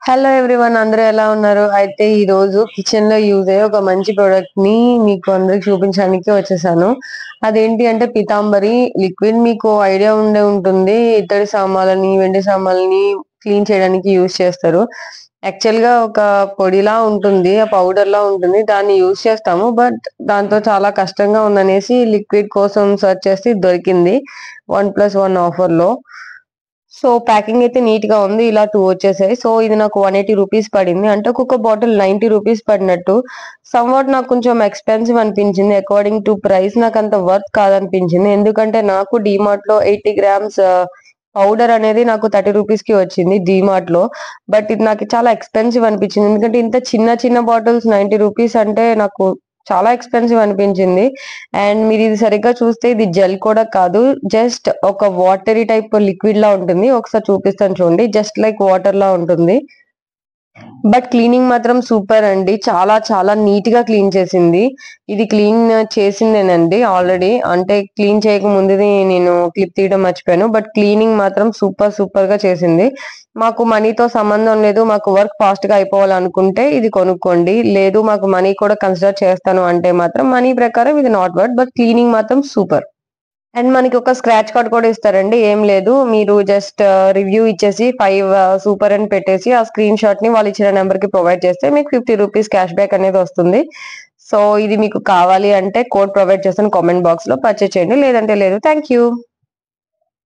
Hello everyone, అందరూ ఎలా ఉన్నారు? అయితే ఈ రోజు కిచెన్ లో యూజ్ అయ్యే ఒక మంచి ప్రొడక్ట్ ని మీకు అందరికి చూపించడానికి వచ్చేసాను. అదేంటి అంటే పీతాంబరి లిక్విడ్. మీకు ఐడియా ఉంటుంది, ఇత్తడి సామాన్లని, వెండి సామాన్లని క్లీన్ చేయడానికి యూజ్ చేస్తారు. యాక్చువల్ గా ఒక పొడిలా ఉంటుంది, ఆ పౌడర్ లా ఉంటుంది, దాన్ని యూజ్ చేస్తాము. బట్ దాంతో చాలా కష్టంగా ఉందనేసి లిక్విడ్ కోసం సెర్చ్ చేసి దొరికింది 1+1 ఆఫర్ లో. సో ప్యాకింగ్ అయితే నీట్ గా ఉంది. ఇలా 2 వచ్చేసాయి. సో ఇది నాకు 180 రూపీస్ పడింది. అంటే ఒక్కొక్క బాటిల్ 90 రూపీస్ పడినట్టు. సమ్‌వాట్ నాకు కొంచెం ఎక్స్‌పెన్సివ్ అనిపించింది. అకార్డింగ్ టు ప్రైస్ నాకంత వర్త్ కాదనిపించింది. ఎందుకంటే నాకు డీమార్ట్‌లో 80 గ్రామ్స్ పౌడర్ అనేది నాకు 30 రూపీస్‌కి వచ్చింది డీమార్ట్‌లో. బట్ ఇది నాకు చాలా ఎక్స్‌పెన్సివ్ అనిపించింది. ఎందుకంటే ఇంత చిన్న చిన్న బాటిల్స్ 90 రూపీస్ అంటే నాకు చాలా ఎక్స్‌పెన్సివ్ అనిపించింది. అండ్ మీరిది సరిగ్గా చూస్తే ఇది జెల్ కూడా కాదు. జస్ట్ ఒక వాటరీ టైప్ లిక్విడ్ లా ఉంటుంది. ఒకసారి చూపిస్తాను చూడండి. జస్ట్ లైక్ వాటర్ లా ఉంటుంది. బట్ క్లీనింగ్ మాత్రం సూపర్ అండి. చాలా చాలా నీట్ గా క్లీన్ చేసింది. ఇది క్లీన్ చేసిందేనండి ఆల్రెడీ. అంటే క్లీన్ చేయక ముందుది నేను క్లిప్ తీయడం మర్చిపోయాను. బట్ క్లీనింగ్ మాత్రం సూపర్ సూపర్ గా చేసింది. మాకు మనీతో సంబంధం లేదు. మాకు వర్క్ ఫాస్ట్ గా అయిపోవాలనుకుంటే ఇది కొనుక్కోండి. లేదు మాకు మనీ కూడా కన్సిడర్ చేస్తాను అంటే మాత్రం మనీ ప్రకారం ఇది నాట్ వర్త్. బట్ క్లీనింగ్ మాత్రం సూపర్. అండ్ మనకి ఒక స్క్రాచ్ కార్డ్ కూడా ఇస్తారండి. ఏం లేదు, మీరు జస్ట్ రివ్యూ ఇచ్చేసి 5 సూపర్ అని పెట్టేసి ఆ స్క్రీన్ షాట్ ని వాళ్ళు ఇచ్చిన నెంబర్ కి ప్రొవైడ్ చేస్తే మీకు 50 రూపీస్ క్యాష్ బ్యాక్ అనేది వస్తుంది. సో ఇది మీకు కావాలి అంటే కోడ్ ప్రొవైడ్ చేస్తాను కామెంట్ బాక్స్ లో. పర్చేస్ చేయండి, లేదంటే లేదు. Thank you.